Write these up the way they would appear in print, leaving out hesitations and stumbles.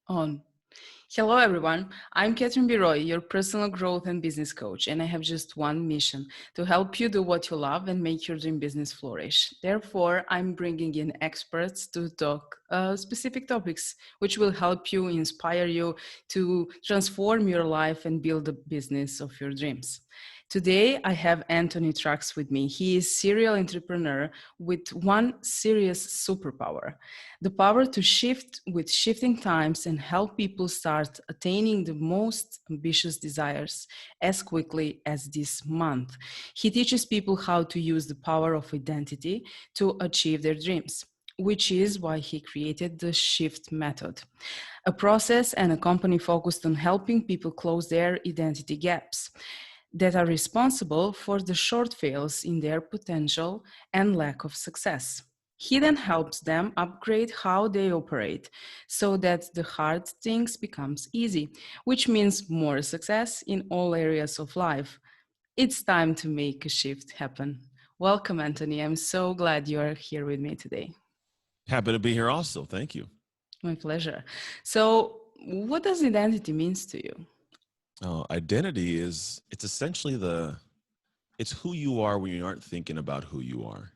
On. Hello, everyone. I'm Catherine Biroy, your personal growth and business coach, and I have just one mission to help you do what you love and make your dream business flourish. Therefore, I'm bringing in experts to talk specific topics which will help you, inspire you to transform your life and build the business of your dreams. Today, I have Anthony Trucks with me. He is serial entrepreneur with one serious superpower, the power to shift with shifting times and help people start attaining the most ambitious desires as quickly as this month. He teaches people how to use the power of identity to achieve their dreams, which is why he created the Shift Method, a process and a company focused on helping people close their identity gaps that are responsible for the shortfalls in their potential and lack of success. He then helps them upgrade how they operate so that the hard things becomes easy, which means more success in all areas of life. It's time to make a shift happen. Welcome, Anthony. I'm so glad you are here with me today. Happy to be here also. Thank you. My pleasure. So, what does identity means to you? Oh, identity it's essentially it's who you are when you aren't thinking about who you are.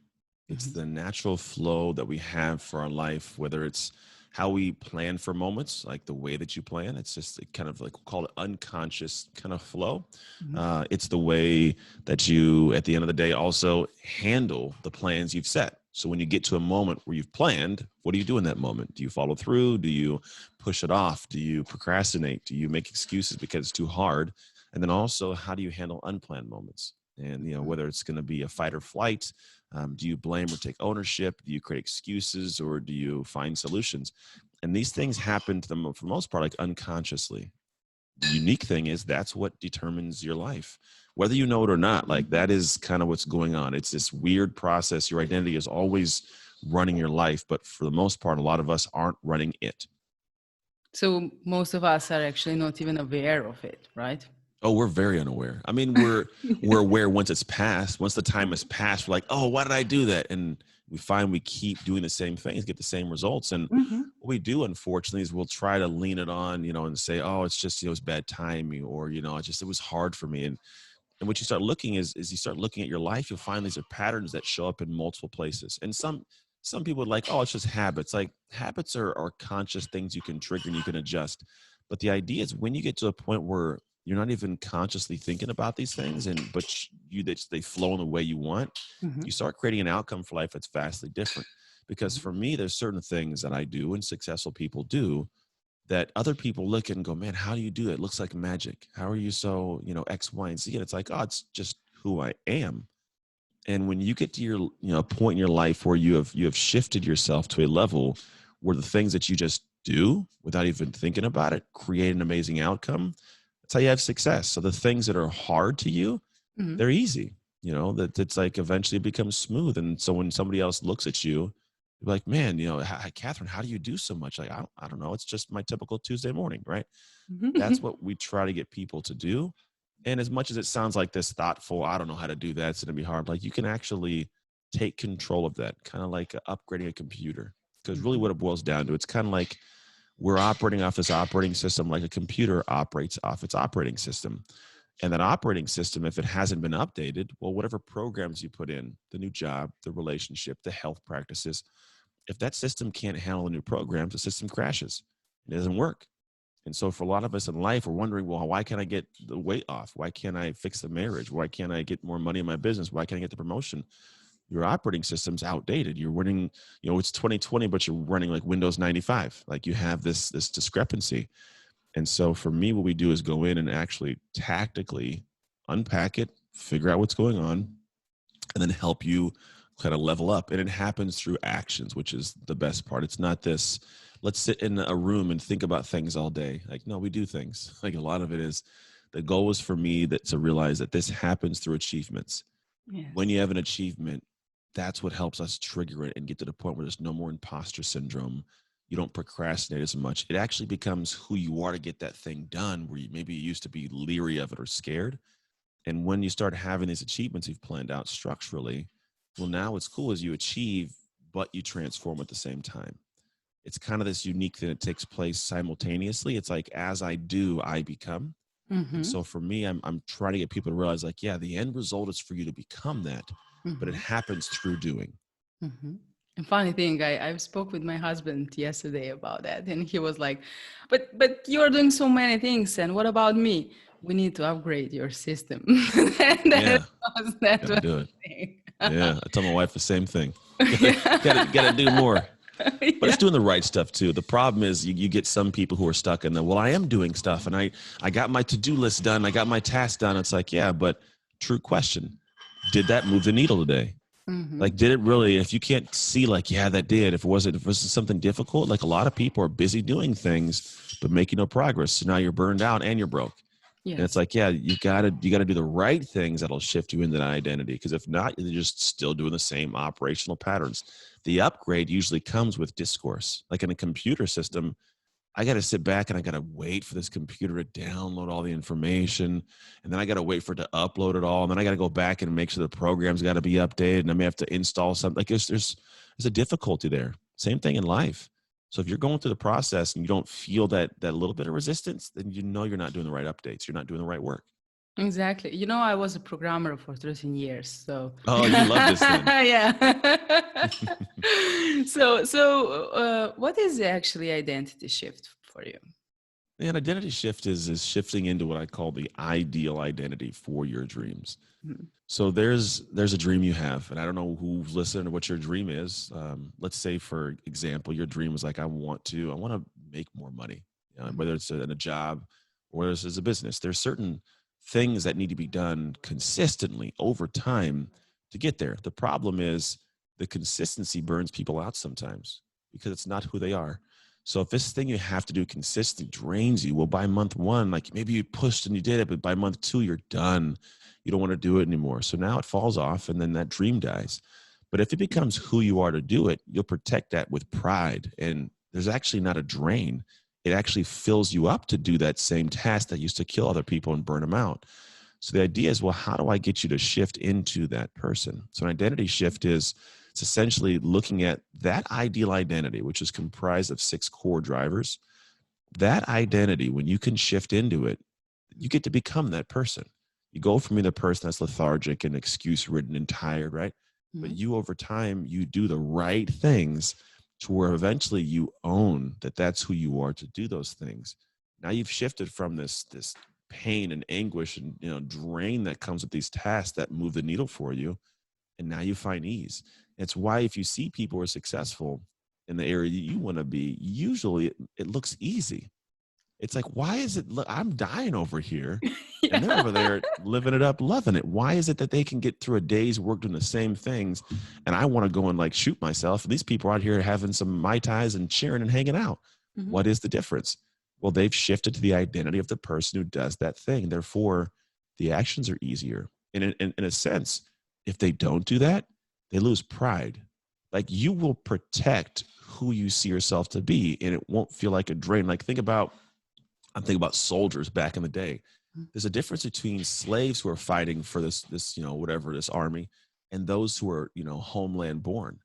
It's Mhm. the natural flow that we have for our life, whether it's how we plan for moments, like the way that you plan. It's just kind of like we'll call it unconscious kind of flow. Mhm. It's the way that you, at the end of the day, also handle the plans you've set. So when you get to a moment where you've planned, what do you do in that moment? Do you follow through? Do you push it off? Do you procrastinate? Do you make excuses because it's too hard? And then also, how do you handle unplanned moments? And whether it's going to be a fight or flight, do you blame or take ownership? Do you create excuses or do you find solutions? And these things happen to them for the most part, like unconsciously. The unique thing is that's what determines your life, whether you know it or not. Like that is kind of what's going on. It's this weird process. Your identity is always running your life, but for the most part, a lot of us aren't running it. So, most of us are actually not even aware of it, right? Oh, we're very unaware. I mean, we're aware once it's passed. Once the time has passed, we're like, oh, why did I do that? And we find we keep doing the same things, get the same results. And Mhm. what we do, unfortunately, is we'll try to lean it on, and say, oh, it's just, it's bad timing, or, it was hard for me. And what you start looking is you start looking at your life, you'll find these are patterns that show up in multiple places. And some people are like, oh, it's just habits. Like habits are conscious things you can trigger and you can adjust. But the idea is when you get to a point where you're not even consciously thinking about these things, and but they flow in the way you want, Mhm. you start creating an outcome for life that's vastly different. Because Mhm. for me, there's certain things that I do and successful people do that other people look at and go, man, how do you do that? It looks like magic. How are you so, X, Y, and Z? And it's like, oh, it's just who I am. And when you get to your, point in your life where you have shifted yourself to a level where the things that you just do without even thinking about it create an amazing outcome, that's how you have success. So the things that are hard to you, Mhm. they're easy. That it's like eventually it becomes smooth. And so when somebody else looks at you, you're like, man, Catherine, how do you do so much? Like, I don't know. It's just my typical Tuesday morning, right? That's Mhm. what we try to get people to do. And as much as it sounds like this thoughtful, I don't know how to do that, it's going to be hard. Like you can actually take control of that, kind of like upgrading a computer. Because really, Mhm. what it boils down to, it's kind of like we're operating off this operating system like a computer operates off its operating system. And that operating system, if it hasn't been updated, well, whatever programs you put in, the new job, the relationship, the health practices, if that system can't handle the new programs, the system crashes. It doesn't work. And so for a lot of us in life, we're wondering, well, why can't I get the weight off? Why can't I fix the marriage? Why can't I get more money in my business? Why can't I get the promotion? Your operating system's outdated. You're running, it's 2020, but you're running like Windows 95. Like you have this discrepancy. And so for me, what we do is go in and actually tactically unpack it, figure out what's going on, and then help you kind of level up. And it happens through actions, which is the best part. It's not this, let's sit in a room and think about things all day. Like, no, we do things. Like a lot of it is the goal was for me that to realize that this happens through achievements. When Yes. you have an achievement, that's what helps us trigger it and get to the point where there's no more imposter syndrome. You don't procrastinate as much. It actually becomes who you are to get that thing done, where you maybe you used to be leery of it or scared. And when you start having these achievements you've planned out structurally, well, now what's cool is you achieve, but you transform at the same time. it's kind of this unique thing that takes place simultaneously. It's like as I do, I become. And Mm-hmm. so for me, I'm trying to get people to realize like, yeah, the end result is for you to become that, but it Mm-hmm. happens through doing. Mm-hmm. And funny thing, I spoke with my husband yesterday about that, and he was like, "But you're doing so many things, and what about me? We need to upgrade your system." that Yeah, that got to was do the it. thing. Yeah, I tell my wife the same thing. Gotta do Yeah. more. But it's Yeah. doing the right stuff too. The problem is you get some people who are stuck in the, well, I am doing stuff and I got my to-do list done. I got my task done. It's like, yeah, but true question. Did that move the needle today? Mm-hmm. Like, did it really, if you can't see like, yeah, that did, if it was something difficult, like a lot of people are busy doing things, but making no progress. So now you're burned out and you're broke. And it's Yes. like, yeah, you gotta do the right things that'll shift you into that identity. Because if not, you're just still doing the same operational patterns. The upgrade usually comes with discourse. Like in a computer system, I got to sit back and I got to wait for this computer to download all the information. And then I got to wait for it to upload it all. And then I got to go back and make sure the program's got to be updated. And I may have to install something. Like there's a difficulty there. Same thing in life. So if you're going through the process and you don't feel that little bit of resistance, then you know you're not doing the right updates. You're not doing the right work. Exactly. You know, I was a programmer for 13 years, so Oh, you love this then. yeah. What is actually identity shift for you? And identity shift is shifting into what I call the ideal identity for your dreams. Mhm. So there's a dream you have, and I don't know who's listening to what your dream is. Let's say, for example, your dream is like, I want to make more money, whether it's in a job or whether it's as a business. There's certain things that need to be done consistently over time to get there. The problem is the consistency burns people out sometimes because it's not who they are. So if this thing you have to do consistently drains you, well, by month one, like maybe you pushed and you did it, but by month two, you're done. You don't want to do it anymore. So now it falls off and then that dream dies. But if it becomes who you are to do it, you'll protect that with pride. And there's actually not a drain. It actually fills you up to do that same task that used to kill other people and burn them out. So the idea is, well, how do I get you to shift into that person? So an identity shift is it's essentially looking at that ideal identity, which is comprised of 6 core drivers. That identity, when you can shift into it, you get to become that person. You go from being the person that's lethargic and excuse ridden and tired, right? But Mhm. you, over time, you do the right things to where eventually you own that that's who you are to do those things. Now you've shifted from this pain and anguish and drain that comes with these tasks that move the needle for you, and now you find ease. It's why if you see people who are successful in the area you want to be, usually it looks easy. It's like, why is it? I'm dying over here, and they're over Yeah. there living it up, loving it. Why is it that they can get through a day's work doing the same things, and I want to go and like shoot myself? And these people out here having some mai tais and cheering and hanging out. Mhm. What is the difference? Well, they've shifted to the identity of the person who does that thing. Therefore, the actions are easier. And in a sense, if they don't do that, they lose pride. Like you will protect who you see yourself to be, and it won't feel like a drain. Like I'm thinking about soldiers back in the day. There's a difference between slaves who are fighting for this whatever, this army, and those who are homeland born.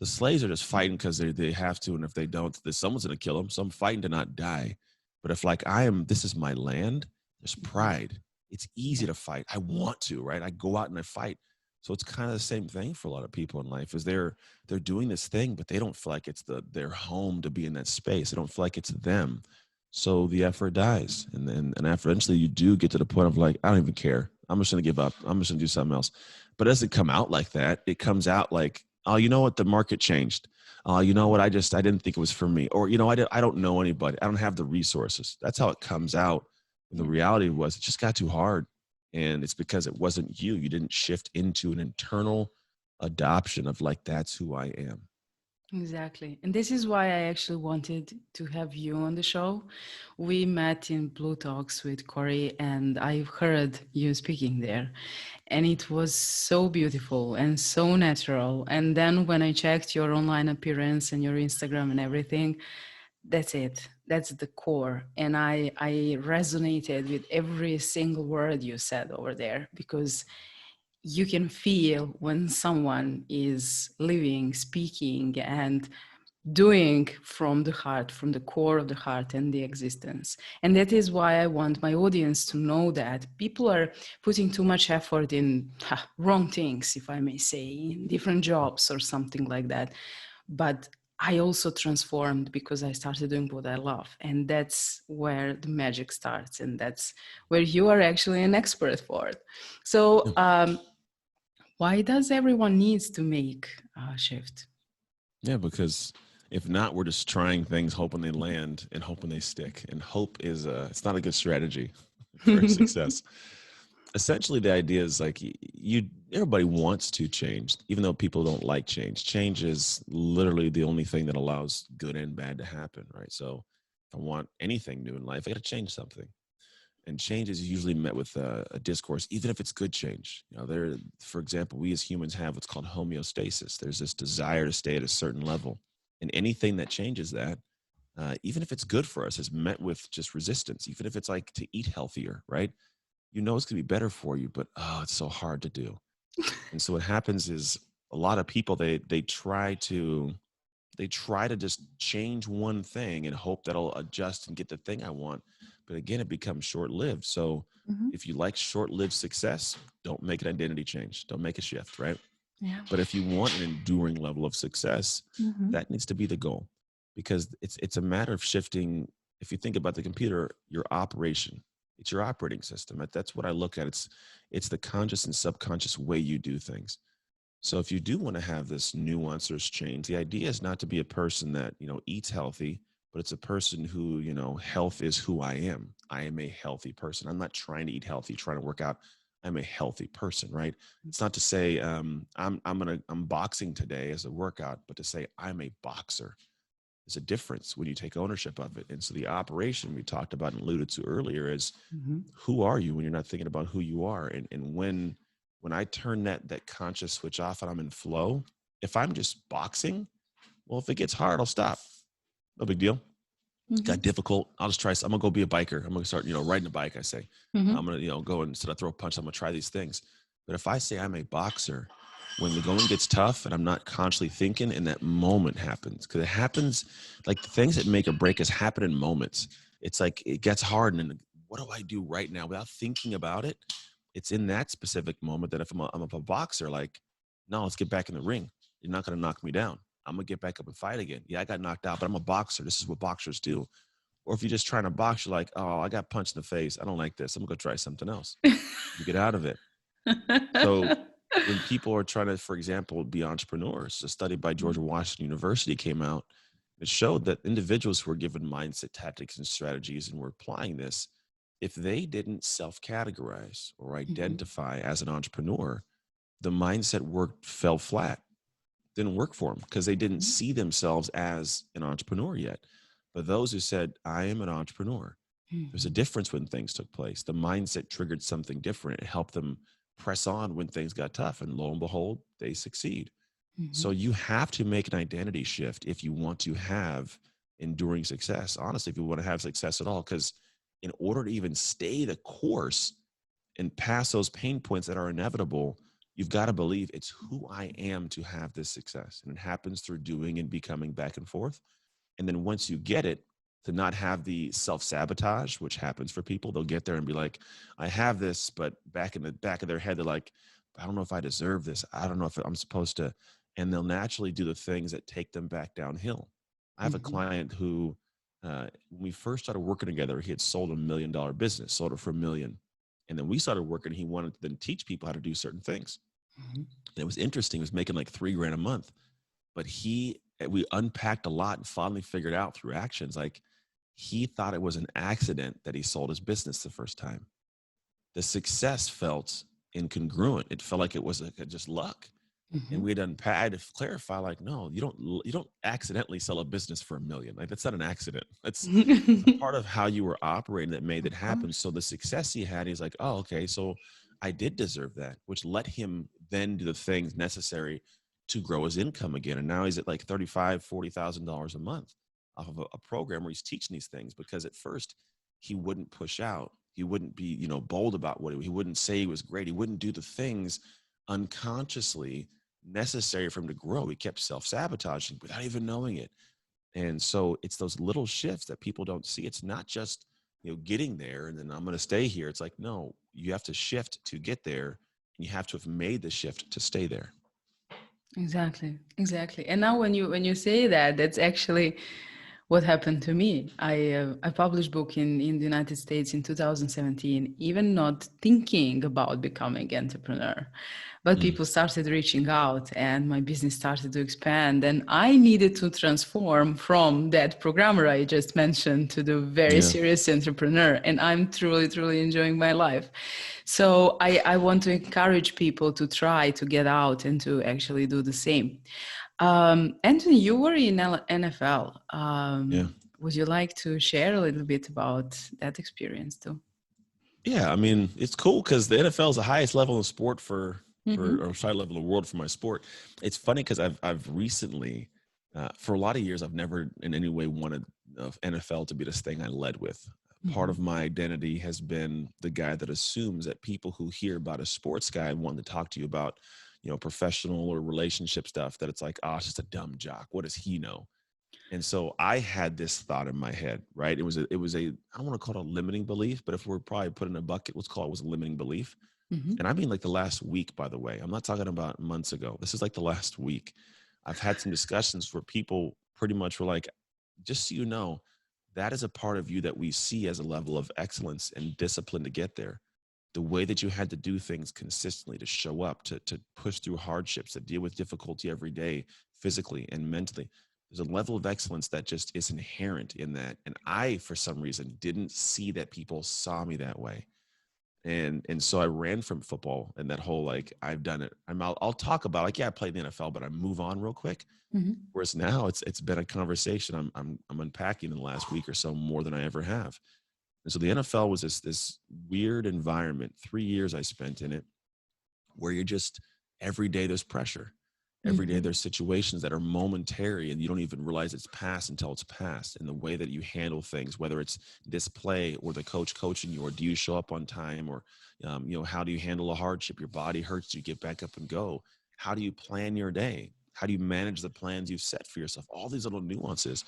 The slaves are just fighting because they have to, and if they don't, someone's going to kill them. So I'm fighting to not die. But if like this is my land, there's Mhm. pride. It's easy Yeah. to fight. I want to, right? I go out and I fight. So it's kind of the same thing for a lot of people in life. Is they're doing this thing, but they don't feel like it's their home to be in that space. They don't feel like it's them. So the effort dies, and then and after eventually you do get to the point of like, I don't even care. I'm just gonna give up. I'm just gonna do something else. But it doesn't come out like that. It comes out like, oh, you know what? The market changed. You know what? I didn't think it was for me. Or, I don't know anybody. I don't have the resources. That's how it comes out. And the Yeah. reality was it just got too hard. And it's because it wasn't you. You didn't shift into an internal adoption of like, that's who I am. Exactly. And this is why I actually wanted to have you on the show. We met in Blue Talks with Corey, and I heard you speaking there. And it was so beautiful and so natural. And then when I checked your online appearance and your Instagram and everything, that's it. That's the core. And I resonated with every single word you said over there because you can feel when someone is living, speaking, and doing from the heart, from the core of the heart and the existence. And that is why I want my audience to know that people are putting too much effort in wrong things, if I may say, in different jobs or something like that. But I also transformed because I started doing what I love. And that's where the magic starts. And that's where you are actually an expert for it. So, why does everyone needs to make a shift? Yeah, because if not, we're just trying things, hoping they land and hoping they stick. And hope is it's not a good strategy for success. Essentially, the idea is like everybody wants to change, even though people don't like change. Change is literally the only thing that allows good and bad to happen, right? So if I want anything new in life, I got to change something. And change is usually met with a discourse, even if it's good change. There, for example, we as humans have what's called homeostasis. There's this desire to stay at a certain level, and anything that changes that, even if it's good for us, is met with just resistance. Even if it's like to eat healthier, right? It's gonna be better for you, but it's so hard to do. And so what happens is a lot of people they try to just change one thing and hope that'll adjust and get the thing I want. But again, it becomes short lived. So Mhm. if you like short lived success, don't make an identity change, don't make a shift, right? Yeah. But if you want an enduring level of success, Mhm. that needs to be the goal because it's a matter of shifting. If you think about the computer, your operation, it's your operating system. That's what I look at. It's the conscious and subconscious way you do things. So if you do want to have this nuance or change, the idea is not to be a person that, eats healthy, but it's a person who, health is who I am. I am a healthy person. I'm not trying to eat healthy, trying to work out. I'm a healthy person, right? It's not to say I'm boxing today as a workout, but to say I'm a boxer. There's a difference when you take ownership of it. And so the operation we talked about and alluded to earlier is Mhm. who are you when you're not thinking about who you are? And when I turn that conscious switch off and I'm in flow, if I'm just boxing, well, if it gets hard, I'll stop. No big deal. Mhm. Got difficult. I'll just try. I'm gonna go be a biker. I'm gonna start, riding a bike. I say, I'm Mhm. gonna, go and instead of throw a punch, I'm gonna try these things. But if I say I'm a boxer, when the going gets tough and I'm not consciously thinking, and that moment happens, because it happens, like the things that make or break us happen in moments. It's like it gets hard, and then what do I do right now without thinking about it? It's in that specific moment that if I'm a boxer, like, no, let's get back in the ring. You're not gonna knock me down. I'm gonna get back up and fight again. Yeah, I got knocked out, but I'm a boxer. This is what boxers do. Or if you're just trying to box, you're like, oh, I got punched in the face. I don't like this. I'm gonna go try something else. You get out of it. So when people are trying to, for example, be entrepreneurs, a study by George Washington University came out. It showed that individuals who were given mindset tactics and strategies and were applying this, if they didn't self-categorize or Mhm. identify as an entrepreneur, the mindset work fell flat, didn't work for them because they didn't Mhm. see themselves as an entrepreneur yet. But those who said, I am an entrepreneur, there's a Mhm. difference when things took place. The mindset triggered something different. It helped them press on when things got tough. And lo and behold, they succeed. So Mhm. you have to make an identity shift if you want to have enduring success. Honestly, if you want to have success at all, because in order to even stay the course and pass those pain points that are inevitable, you've got to believe it's who I am to have this success. And it happens through doing and becoming back and forth. And then once you get it, to not have the self sabotage, which happens for people, they'll get there and be like, I have this, but back in the back of their head, they're like, I don't know if I deserve this. I don't know if I'm supposed to. And they'll naturally do the things that take them back downhill. I have a Mhm. client who, when we first started working together, he had sold $1 million business, sold it for 1 million. And then we started working. He wanted to then teach people how to do certain things. Mhm. And it was interesting. He was making like 3 grand a month, but we unpacked a lot and finally figured out through actions, like he thought it was an accident that he sold his business the first time. The success felt incongruent. It felt like it was just luck. And Mhm. I had to clarify, like, no, you don't accidentally sell a business for 1 million. Like that's not an accident. That's a part of how you were operating that made it Of happen. course. So the success he had, he's like, oh, okay, so I did deserve that, which let him then do the things necessary to grow his income again. And now he's at like 35, $40,000 a month off of a program where he's teaching these things, because at first he wouldn't push out. He wouldn't be, bold about what he wouldn't say he was great. He wouldn't do the things unconsciously necessary for him to grow. He kept self sabotaging without even knowing it. And so it's those little shifts that people don't see. It's not just, getting there and then I'm going to stay here. It's like, no, you have to shift to get there. And you have to have made the shift to stay there. Exactly, exactly. And now when you say that, that's actually what happened to me. I published book in the United States in 2017, even not thinking about becoming entrepreneur. But Mm, people started reaching out and my business started to expand, and I needed to transform from that programmer I just mentioned to the very yeah. serious entrepreneur, and I'm truly, truly enjoying my life. So I want to encourage people to try to get out and to actually do the same. Anthony, you were in NFL. Yeah. Would you like to share a little bit about that experience too? Yeah. I mean, it's cool because the NFL is the highest level of sport Mm-hmm. or high level of the world for my sport. It's funny because I've recently, for a lot of years, I've never in any way wanted NFL to be this thing I led with. Part Mm-hmm. of my identity has been the guy that assumes that people who hear about a sports guy wanting to talk to you about, professional or relationship stuff, that it's like, oh, it's just a dumb jock. What does he know? And so I had this thought in my head, right? It was a I don't want to call it a limiting belief, but if we're probably put in a bucket, let's call it was a limiting belief. Mm-hmm. And I mean like the last week, by the way. I'm not talking about months ago. This is like the last week. I've had some discussions where people pretty much were like, just so you know, that is a part of you that we see as a level of excellence and discipline to get there. The way that you had to do things consistently, to show up, to push through hardships, to deal with difficulty every day, physically and mentally. There's a level of excellence that just is inherent in that. And I, for some reason, didn't see that people saw me that way. And so I ran from football and that whole like I've done it. I'll talk about like, yeah, I played in the NFL, but I move on real quick. Mm-hmm. Whereas now it's been a conversation I'm unpacking in the last week or so more than I ever have. And so the NFL was this weird environment. 3 years I spent in it where you're just every day there's pressure. Every day Mm-hmm. there's situations that are momentary and you don't even realize it's past until it's past. And the way that you handle things, whether it's display or the coach coaching you, or do you show up on time, or how do you handle a hardship? Your body hurts, do you get back up and go? How do you plan your day? How do you manage the plans you've set for yourself? All these little nuances.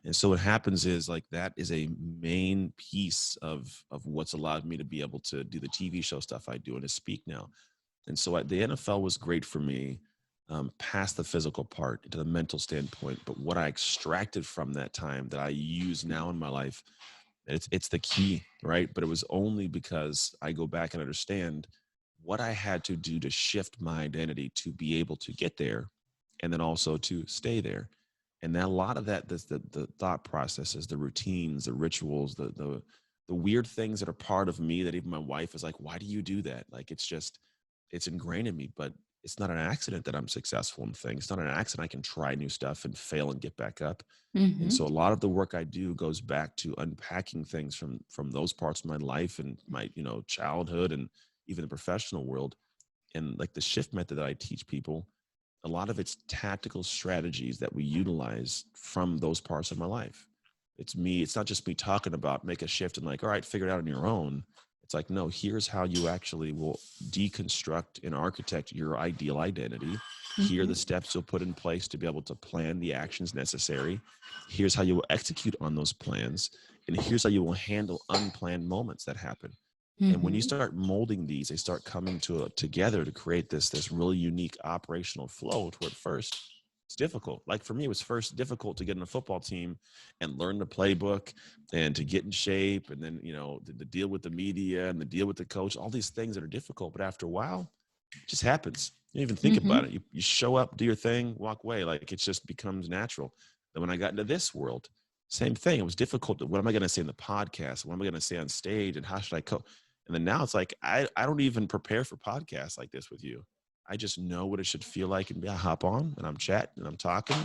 And so what happens is like that is a main piece of what's allowed me to be able to do the TV show stuff I do and to speak now. And so the NFL was great for me, past the physical part to the mental standpoint. But what I extracted from that time that I use now in my life, it's the key, right? But it was only because I go back and understand what I had to do to shift my identity to be able to get there, and then also to stay there. And then a lot of that, the thought processes, the routines, the rituals, the weird things that are part of me that even my wife is like, why do you do that? Like, it's ingrained in me, but it's not an accident that I'm successful in things. It's not an accident I can try new stuff and fail and get back up. And Mm-hmm. so a lot of the work I do goes back to unpacking things from those parts of my life and my, childhood and even the professional world. And like the shift method that I teach people, a lot of it's tactical strategies that we utilize from those parts of my life. It's not just me talking about make a shift and like, all right, figure it out on your own. It's like, no, here's how you actually will deconstruct and architect your ideal identity. Here are the Mm-hmm. steps you'll put in place to be able to plan the actions necessary. Here's how you will execute on those plans. And here's how you will handle unplanned moments that happen. And when you Mm-hmm. start molding these, they start coming together to create this really unique operational flow. To at first, it's difficult. Like for me, it was first difficult to get in a football team and learn the playbook and to get in shape, and then the deal with the media and the deal with the coach. All these things that are difficult, but after a while, it just happens. You don't even think about Mm-hmm. it. You show up, do your thing, walk away. Like it just becomes natural. Then when I got into this world, same thing. It was difficult. What am I going to say in the podcast? What am I going to say on stage? And how should I coach? And then now it's like, I don't even prepare for podcasts like this with you. I just know what it should feel like, and I hop on and I'm chatting and I'm talking.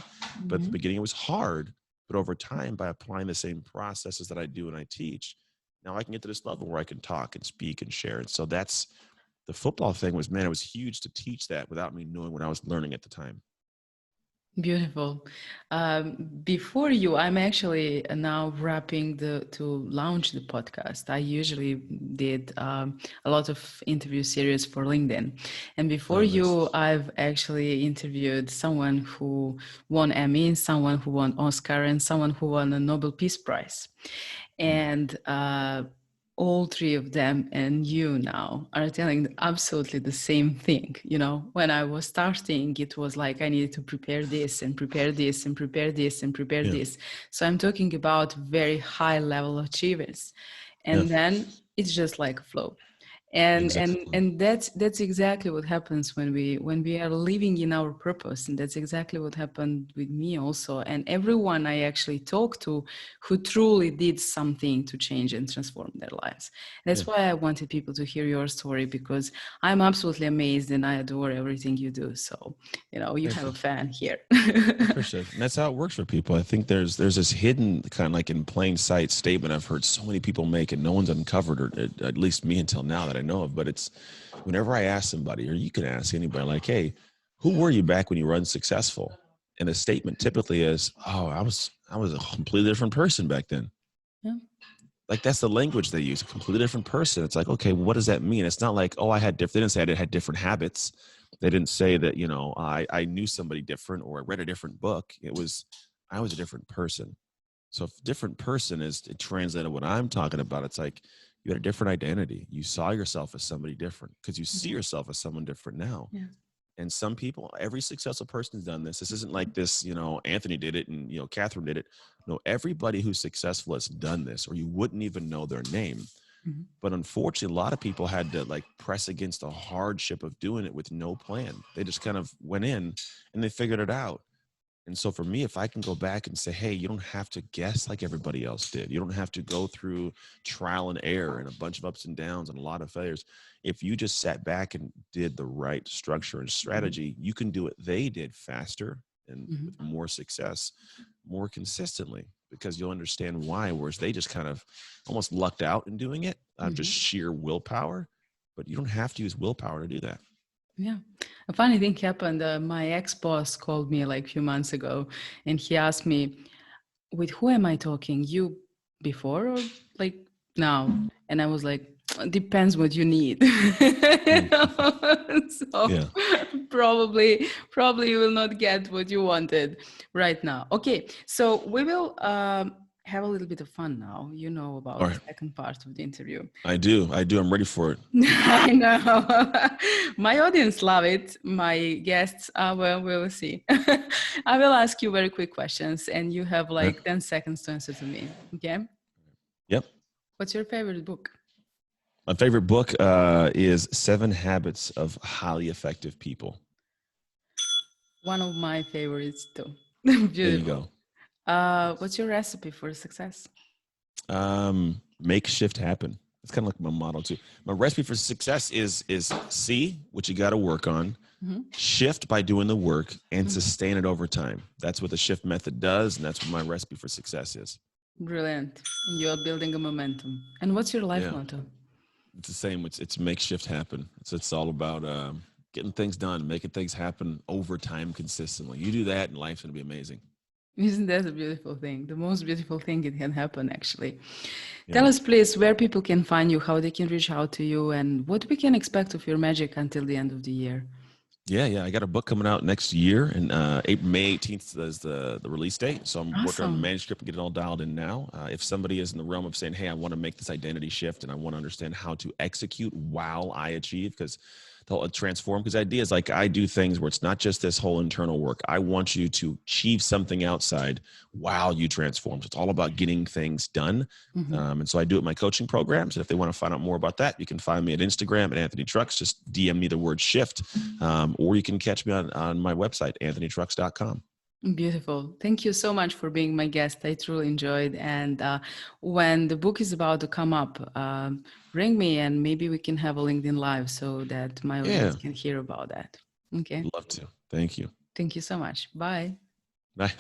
But at the Mm-hmm. beginning it was hard. But over time, by applying the same processes that I do and I teach, now I can get to this level where I can talk and speak and share. And so that's the football thing was, man, it was huge to teach that without me knowing what I was learning at the time. Beautiful. Before you, I'm actually now wrapping to launch the podcast. I usually did a lot of interview series for LinkedIn, and before Oh, nice. you, I've actually interviewed someone who won Emmy, someone who won Oscar, and someone who won a Nobel Peace Prize. Mm. And all three of them and you now are telling absolutely the same thing. You know, when I was starting, it was like I needed to prepare this and prepare this and prepare this and prepare Yeah. this. So I'm talking about very high level achievements. Yeah. And then it's just like a flow. and and Exactly. and that's exactly what happens when we are living in our purpose, and that's exactly what happened with me also, and everyone I actually talked to who truly did something to change and transform their lives. Yeah. That's why I wanted people to hear your story, because I'm absolutely amazed and I adore everything you do. So, you know, you Thank have a you. fan here. I appreciate it. And that's how it works for people. I think there's this hidden kind of like in plain sight statement I've heard so many people make and no one's uncovered, or at least me until now that I know of. But it's whenever I ask somebody, or you can ask anybody, like, hey, who were you back when you were unsuccessful? And the statement typically is, oh, I was a completely different person back then. Yeah. Like that's the language they use, a completely different person. It's like, okay, what does that mean? It's not like, oh, I had different, they didn't say I had different habits. They didn't say that, I knew somebody different or I read a different book. It was, I was a different person. So if different person is translated what I'm talking about, it's like you had a different identity. You saw yourself as somebody different because you see Mhm. yourself as someone different now. Yeah. And some people, every successful person has done this. This isn't like this, Anthony did it and, Catherine did it. No, everybody who's successful has done this, or you wouldn't even know their name. Mhm. But unfortunately, a lot of people had to like press against the hardship of doing it with no plan. They just kind of went in and they figured it out. And so for me, if I can go back and say, hey, you don't have to guess like everybody else did. You don't have to go through trial and error and a bunch of ups and downs and a lot of failures. If you just sat back and did the right structure and Mhm. strategy, you can do what they did faster and Mhm. with more success, more consistently, because you'll understand why. Whereas they just kind of almost lucked out in doing it, just Mhm. sheer willpower. But you don't have to use willpower to do that. Yeah. A funny thing happened. My ex-boss called me like a few months ago and he asked me, with who am I talking? You before or like now? And I was like, depends what you need. You Mm. know? So Yeah. probably you will not get what you wanted right now. Okay, so we will have a little bit of fun now. You know All about the right. second part of the interview. I do. I do. I'm ready for it. I know. My audience love it. My guests, well, we'll see. I will ask you very quick questions and you have All right. like 10 seconds to answer to me. Okay. Yep. What's your favorite book? My favorite book is Seven Habits of Highly Effective People. One of my favorites too. There you Beautiful. go. What's your recipe for success? Make shift happen. It's kind of like my motto too. My recipe for success is see what you got to work on, Mhm. shift by doing the work, and Mhm. sustain it over time. That's what the shift method does, and that's what my recipe for success is. Brilliant. And you're building a momentum. And what's your life Yeah, motto? it's the same. It's make shift happen. It's all about getting things done, making things happen over time consistently. You do that, and life's gonna be amazing. Isn't that a beautiful thing? The most beautiful thing it can happen, actually. Yeah. Tell us, please, where people can find you, how they can reach out to you, and what we can expect of your magic until the end of the year. Yeah. I got a book coming out next year, and May 18th is the release date. So I'm working on the Awesome. manuscript and get it all dialed in now. If somebody is in the realm of saying, "Hey, I want to make this identity shift, and I want to understand how to execute while I achieve," because they'll transform. Because the idea is like I do things where it's not just this whole internal work. I want you to achieve something outside while you transform. So it's all about getting things done. Mhm. And so I do it in my coaching programs. And if they want to find out more about that, you can find me at Instagram at Anthony Trucks. Just DM me the word shift. Or you can catch me on my website, anthonytrucks.com. Beautiful. Thank you so much for being my guest. I truly enjoyed. And when the book is about to come up, ring me and maybe we can have a LinkedIn Live so that my audience Yeah, can hear about that. Okay. love to. Thank you. Thank you so much. Bye. Bye.